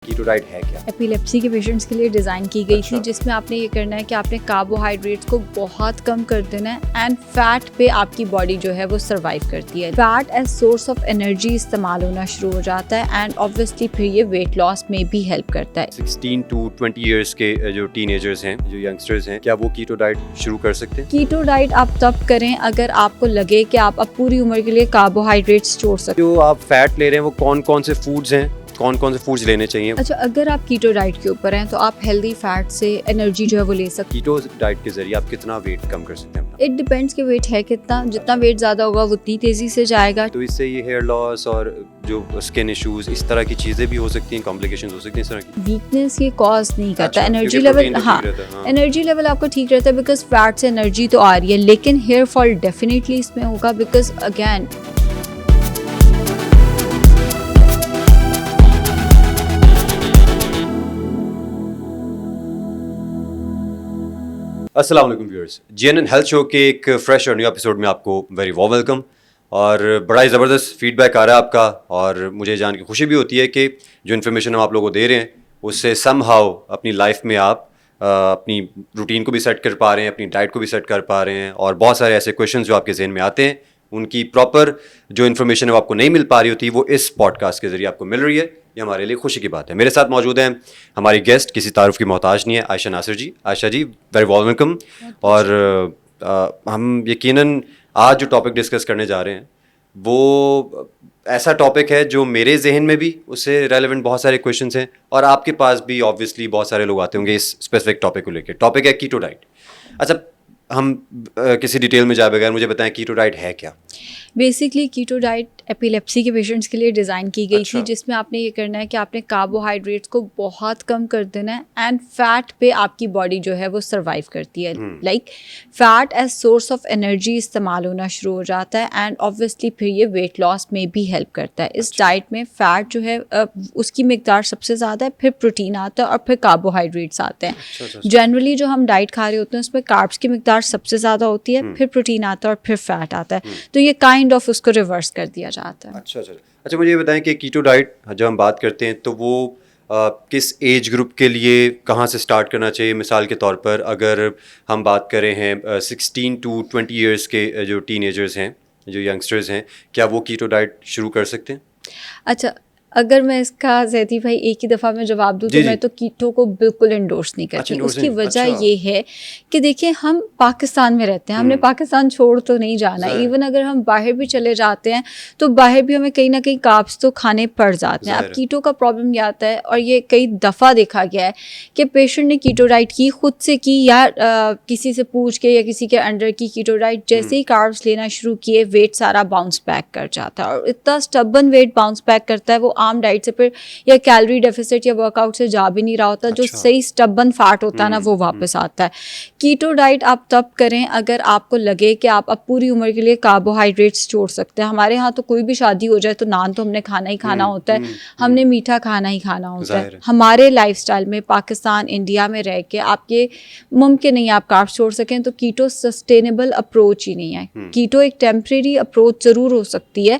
Keto diet है क्या? Epilepsy के पेशेंट्स के लिए डिज़ाइन की गई अच्छा। थी, जिसमें आपने ये करना है कि आपने कार्बोहाइड्रेट्स को बहुत कम कर देना है एंड फैट पे आपकी बॉडी जो है वो सर्वाइव करती है। Fat as source of energy इस्तेमाल होना शुरू हो जाता है एंड ऑब्वियसली फिर ये वेट लॉस में भी हेल्प करता है। 16 to 20 इयर्स के जो टीनेजर्स हैं, जो यंगस्टर्स हैं, क्या वो कीटो डाइट शुरू कर सकते हैं? कीटो डाइट आप तब करें अगर आपको लगे कि आप अब पूरी उम्र के लिए कार्बोहाइड्रेट्स छोड़ सकते जो आप फैट ले रहे हैं वो कौन कौन से फूड्स हैं, कौन कौन से फूड्स लेने चाहिए? अच्छा, अगर आप कीटो डाइट के ऊपर हैं तो आप हेल्दी फैट से एनर्जी जो है वो ले सकते कीटो डाइट के जरिए आप कितना वेट कम कर सकते हैं अपना? हैं। इट डिपेंड्स कि वेट है कितना, जितना वेट ज़्यादा होगा वो उतनी तेज़ी से जाएगा। तो इससे ये हेयर लॉस और जो स्किन इश्यूज, इस तरह की चीजें भी हो सकती हैं, कॉम्प्लिकेशंस हो सकती हैं इस तरह की? वीकनेस ये कॉज नहीं करता। अच्छा, एनर्जी क्योंकि लेवल, protein तो हाँ ठीक रहता है, हाँ। एनर्जी लेवल आपका ठीक रहता है बिकॉज फैट से एनर्जी तो आ रही है, लेकिन हेयर फॉल डेफिनेटली इसमें होगा बिकॉज अगेन अस्सलाम वालेकुम व्यूअर्स, जीएनएन हेल्थ शो के एक फ्रेश और न्यू एपिसोड में आपको वेरी वॉर्म वेलकम। और बड़ा ही ज़बरदस्त फीडबैक आ रहा है आपका, और मुझे जान के खुशी भी होती है कि जो इन्फॉर्मेशन हम आप लोगों को दे रहे हैं उससे समहाउ अपनी लाइफ में आप अपनी रूटीन को भी सेट कर पा रहे हैं, अपनी डाइट को भी सेट कर पा रहे हैं, और बहुत सारे ऐसे क्वेश्चंस जो आपके जहन में आते हैं उनकी प्रॉपर जो इन्फॉर्मेशन है वो आपको नहीं मिल पा रही होती, वो इस पॉडकास्ट के जरिए आपको मिल रही है। ये हमारे लिए खुशी की बात है। मेरे साथ मौजूद हैं हमारी गेस्ट, किसी तारुफ की मोहताज नहीं है, आयशा नासिर जी। आयशा जी, वेरी वॉर्म वेलकम। और हम यकीनन आज जो टॉपिक डिस्कस करने जा रहे हैं वो ऐसा टॉपिक है जो मेरे जहन में भी उससे रेलेवेंट बहुत सारे क्वेश्चंस हैं, और आपके पास भी ऑब्वियसली बहुत सारे लोग आते होंगे इस स्पेसिफिक टॉपिक को लेकर। टॉपिक है कीटो डाइट। अच्छा, हम किसी डिटेल में जाए बगैर मुझे बताएं कीटो डाइट है क्या? बेसिकली कीटो डाइट एपिलेप्सी के पेशेंट्स के लिए डिज़ाइन की गई अच्छा। थी, जिसमें आपने ये करना है कि आपने कार्बोहाइड्रेट्स को बहुत कम कर देना है एंड फैट पे आपकी बॉडी जो है वो सर्वाइव करती है। Like fat as source of energy इस्तेमाल होना शुरू हो जाता है एंड ऑब्वियसली फिर ये वेट लॉस में भी हेल्प करता है। इस डाइट में फ़ैट जो है उसकी मिकदार सबसे ज़्यादा है, फिर प्रोटीन आता है और फिर कार्बोहाइड्रेट्स आते हैं। अच्छा। जनरली जो हम डाइट खा रहे होते हैं उसमें कार्ब्स की मिकदार सबसे ज़्यादा होती है, फिर प्रोटीन आता है और फिर फैट आता है। तो ये काइंड ऑफ उसको रिवर्स कर दिया जाता है। अच्छा, मुझे ये बताएं कि कीटो डाइट जब हम बात करते हैं तो वो किस एज ग्रुप के लिए कहाँ से स्टार्ट करना चाहिए? मिसाल के तौर पर अगर हम बात करें हैं 16 to 20 इयर्स के जो टीनेजर्स हैं, जो यंगस्टर्स हैं, क्या वो कीटो डाइट शुरू कर सकते हैं? अच्छा, अगर मैं इसका ज़ैदी भाई एक ही दफ़ा में जवाब दूँ तो मैं तो कीटो को बिल्कुल इंडोर्स नहीं करती। अच्छा, उसकी वजह अच्छा। ये है कि देखिए हम पाकिस्तान में रहते हैं, हमने पाकिस्तान छोड़ तो नहीं जाना। इवन अगर हम बाहर भी चले जाते हैं तो बाहर भी हमें कहीं ना कहीं कार्ब्स तो खाने पड़ जाते हैं। अब कीटो का प्रॉब्लम ये आता है, और ये कई दफ़ा देखा गया है कि पेशेंट ने कीटो डाइट की, खुद से की या किसी से पूछ के या किसी के अंडर की कीटो डाइट, जैसे ही कार्ब्स लेना शुरू किए वेट सारा बाउंस बैक कर जाता है, और इतना स्टबन वेट बाउंस बैक करता है वो आम डाइट से फिर या कैलोरी डेफिसिट या वर्कआउट से जा भी नहीं रहा होता। जो सही स्टबन फैट होता है ना वो वापस आता है। कीटो डाइट आप तब करें अगर आपको लगे कि आप अब पूरी उम्र के लिए कार्बोहाइड्रेट्स छोड़ सकते हैं। हमारे यहाँ तो कोई भी शादी हो जाए तो नान तो हमने खाना ही खाना होता है, हमने मीठा खाना ही खाना होता है। हमारे लाइफस्टाइल में पाकिस्तान इंडिया में रह के आप ये मुमकिन नहीं आप कार्ब्स छोड़ सकें, तो कीटो सस्टेनेबल अप्रोच ही नहीं है। कीटो एक टेम्परेरी अप्रोच ज़रूर हो सकती है,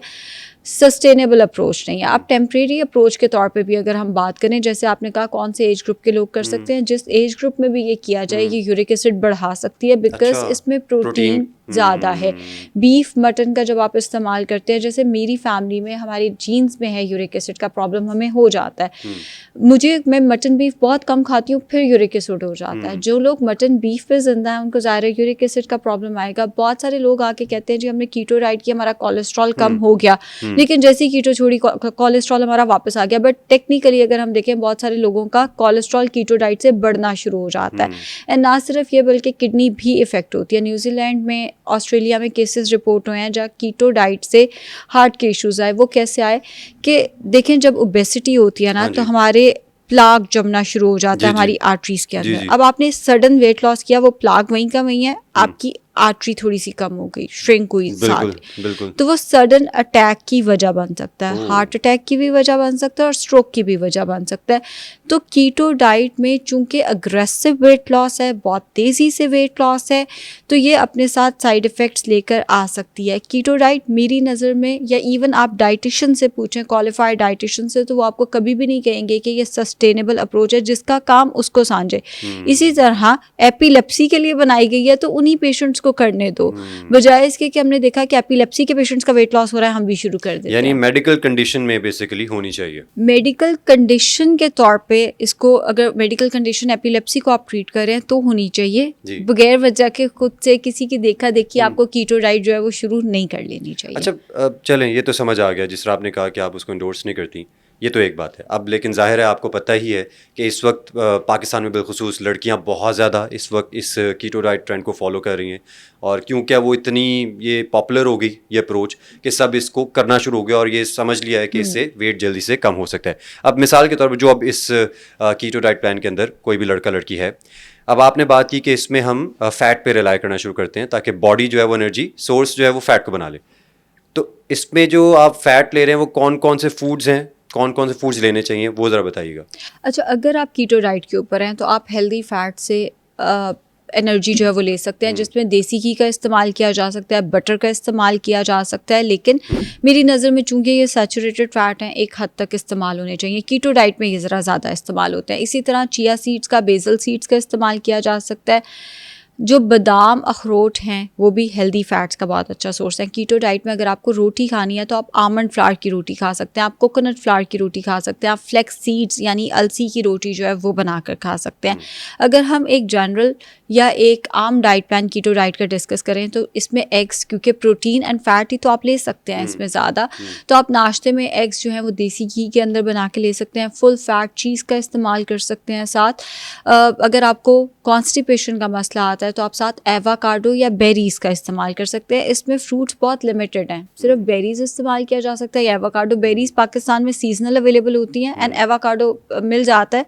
सस्टेनेबल अप्रोच नहीं है। आप टेम्परेरी अप्रोच के तौर पे भी अगर हम बात करें, जैसे आपने कहा कौन से एज ग्रुप के लोग कर सकते हैं, जिस एज ग्रुप में भी ये किया जाए ये यूरिक एसिड बढ़ा सकती है बिकॉज अच्छा, इसमें प्रोटीन ज़्यादा है। बीफ मटन का जब आप इस्तेमाल करते हैं, जैसे मेरी फैमिली में हमारी जीन्स में है यूरिक एसिड का प्रॉब्लम, हमें हो जाता है। मैं मटन बीफ बहुत कम खाती हूँ, फिर यूरिक एसिड हो जाता है। जो लोग मटन बीफ पे जिंदा है उनको ज़ाहिर है यूरिक एसिड का प्रॉब्लम आएगा। बहुत सारे लोग आके कहते हैं जी हमने कीटो डाइट की, हमारा कोलेस्ट्रॉल कम हो गया, लेकिन जैसे ही कीटो छोड़ी कोलेस्ट्रॉल हमारा वापस आ गया। बट टेक्निकली अगर हम देखें बहुत सारे लोगों का कोलेस्ट्रॉल कीटो डाइट से बढ़ना शुरू हो जाता है। एंड ना सिर्फ ये बल्कि किडनी भी इफेक्ट होती है। न्यूजीलैंड में, ऑस्ट्रेलिया में केसेस रिपोर्ट हुए हैं जहाँ कीटो डाइट से हार्ट के इश्यूज आए। वो कैसे आए कि देखें जब ओबेसिटी होती है ना तो हमारे प्लाग जमना शुरू हो जाता है हमारी आर्टरीज के अंदर। अब आपने सडन वेट लॉस किया, वो प्लाग वहीं का वहीं है, आपकी आर्टरी थोड़ी सी कम हो गई, श्रिंक हुई बिल्कुल साथ, बिल्कुल। तो वो सडन अटैक की वजह बन सकता है, हार्ट अटैक की भी वजह बन सकता है और स्ट्रोक की भी वजह बन सकता है। तो कीटो डाइट में चूंकि अग्रेसिव वेट लॉस है, बहुत तेज़ी से वेट लॉस है, तो ये अपने साथ साइड इफ़ेक्ट्स लेकर आ सकती है। कीटो डाइट मेरी नज़र में, या इवन आप डाइटिशियन से पूछें, क्वालिफाइड डाइटिशियन से, तो वो आपको कभी भी नहीं कहेंगे कि ये सस्टेनेबल अप्रोच है जिसका काम उसको सांझे। इसी तरह एपिलेप्सी के लिए बनाई गई है, तो उन्हीं पेशेंट्स को करने दो, बजाय इसके कि हमने देखा कि एपिलेप्सी के पेशेंट्स का वेट लॉस हो रहा है, हम भी शुरू कर देते यानी हैं। मेडिकल कंडीशन में बेसिकली होनी चाहिए। मेडिकल कंडीशन के तौर पे इसको, अगर मेडिकल कंडीशन एपिलेप्सी को आप ट्रीट कर रहे हैं तो होनी चाहिए, जी। बगैर वजह के खुद से किसी की देखा देखी आपको कीटो डाइट जो है वो शुरू नहीं कर लेनी चाहिए। अच्छा, अब चलें, ये तो समझ आ गया, जिस तरह आपने कहा कि आप उसको इंडोर्स नहीं करती, ये तो एक बात है। अब लेकिन ज़ाहिर है आपको पता ही है कि इस वक्त पाकिस्तान में बिलखुसूस लड़कियां बहुत ज़्यादा इस वक्त इस कीटो डाइट ट्रेंड को फॉलो कर रही हैं, और क्योंकि वो इतनी ये पॉपुलर हो गई ये अप्रोच कि सब इसको करना शुरू हो गया और ये समझ लिया है कि इससे वेट जल्दी से कम हो सकता है। अब मिसाल के तौर पर जो अब इस कीटो डाइट प्लान के अंदर कोई भी लड़का लड़की है, अब आपने बात की कि इसमें हम फ़ैट पे रिलाई करना शुरू करते हैं ताकि बॉडी जो है वो एनर्जी सोर्स जो है वो फ़ैट को बना ले। तो इसमें जो आप फैट ले रहे हैं वो कौन कौन से फूड्स हैं, कौन कौन से फूड्स लेने चाहिए, वो ज़रा बताइएगा। अच्छा, अगर आप कीटो डाइट के ऊपर हैं तो आप हेल्दी फैट से एनर्जी जो है वो ले सकते हैं, जिसमें देसी घी का इस्तेमाल किया जा सकता है, बटर का इस्तेमाल किया जा सकता है, लेकिन मेरी नज़र में चूंकि ये सैचुरेटेड फैट हैं एक हद तक इस्तेमाल होने चाहिए। कीटो डाइट में ये ज़रा ज़्यादा इस्तेमाल होते हैं। इसी तरह चिया सीड्स का, बेसल सीड्स का इस्तेमाल किया जा सकता है। जो बादाम अखरोट हैं वो भी हेल्दी फैट्स का बहुत अच्छा सोर्स है। कीटो डाइट में अगर आपको रोटी खानी है तो आप आमंड फ्लावर की रोटी खा सकते हैं, आप कोकोनट फ्लावर की रोटी खा सकते हैं, आप फ्लेक्स सीड्स यानी अलसी की रोटी जो है वो बनाकर खा सकते हैं। अगर हम एक जनरल या एक आम डाइट प्लान कीटो डाइट का डिस्कस करें तो इसमें एग्स, क्योंकि प्रोटीन एंड फैट ही तो आप ले सकते हैं इसमें ज़्यादा, तो आप नाश्ते में एग्स जो है वो देसी घी के अंदर बना के ले सकते हैं। फुल फैट चीज़ का इस्तेमाल कर सकते हैं। साथ अगर आपको कॉन्स्टिपेशन का मसला आता है तो आप साथ एवाकाडो या बेरीज़ का इस्तेमाल कर सकते हैं। इसमें फ्रूट्स बहुत लिमिटेड हैं, सिर्फ बेरीज़ इस्तेमाल किया जा सकता है या एवाकाडो। बेरीज़ पाकिस्तान में सीजनल अवेलेबल होती हैं, एंड एवाकाडो मिल जाता है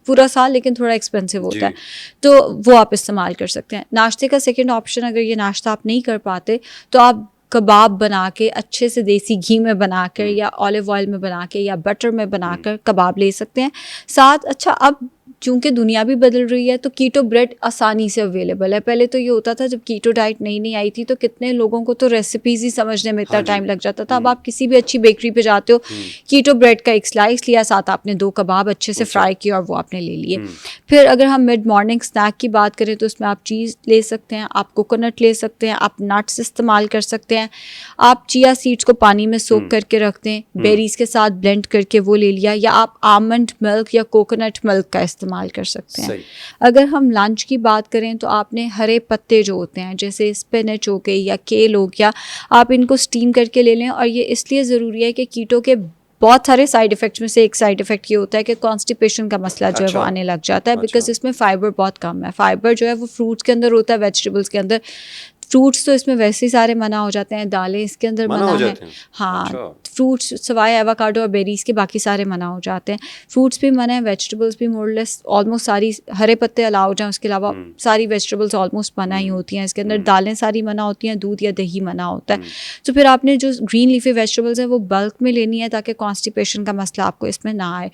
पूरा साल, लेकिन थोड़ा एक्सपेंसिव होता है, तो वो आप इस्तेमाल कर सकते हैं। नाश्ते का सेकंड ऑप्शन, अगर ये नाश्ता आप नहीं कर पाते तो आप कबाब बना के अच्छे से देसी घी में बनाकर या ऑलिव ऑयल में बना के या बटर में बनाकर कबाब ले सकते हैं साथ। अच्छा, अब चूंकि दुनिया भी बदल रही है तो कीटो ब्रेड आसानी से अवेलेबल है। पहले तो ये होता था जब कीटो डाइट नई आई थी तो कितने लोगों को तो रेसिपीज ही समझने में इतना टाइम लग जाता था। अब आप किसी भी अच्छी बेकरी पे जाते हो, कीटो ब्रेड का एक स्लाइस लिया, साथ आपने 2 कबाब अच्छे से फ्राई किए और वो आपने ले लिए। फिर अगर हम मिड मॉर्निंग स्नैक की बात करें तो उसमें आप चीज़ ले सकते हैं, आप कोकोनट ले सकते हैं, आप नट्स इस्तेमाल कर सकते हैं, आप चिया सीड्स को पानी में सोक करके रख दें, बेरीज के साथ ब्लेंड करके वो ले लिया, या आप आमंड मिल्क या कोकोनट मिल्क का इस्तेमाल कर सकते हैं। अगर हम लंच की बात करें तो आपने हरे पत्ते जो होते हैं जैसे स्पिनच हो गए या केल हो गया, आप इनको स्टीम करके ले लें। और ये इसलिए ज़रूरी है कि कीटो के बहुत सारे साइड इफ़ेक्ट्स में से एक साइड इफ़ेक्ट ये होता है कि कॉन्स्टिपेशन का मसला जो है वो आने लग जाता है, बिकॉज इसमें फाइबर बहुत कम है। फाइबर जो है वो फ्रूट्स के अंदर होता है, वेजिटेबल्स के अंदर। फ्रूट्स तो इसमें वैसे ही सारे मना हो जाते हैं, दालें इसके अंदर मना है, हाँ, फ्रूट्स सिवाय एवोकाडो और बेरीज के बाकी सारे मना हो जाते हैं। फ्रूट्स भी मना है, वेजिटेबल्स भी मोरलेस ऑलमोस्ट सारी, हरे पत्ते अलाउ जाएं, उसके अलावा सारी वेजिटेबल्स ऑलमोस्ट मना ही होती हैं इसके अंदर। दालें सारी मना होती हैं, दूध या दही मना होता है। तो फिर आपने जो ग्रीन लीफी वेजिटेबल्स हैं वो बल्क में लेनी है ताकि कॉन्स्टिपेशन का मसला आपको इसमें ना आए।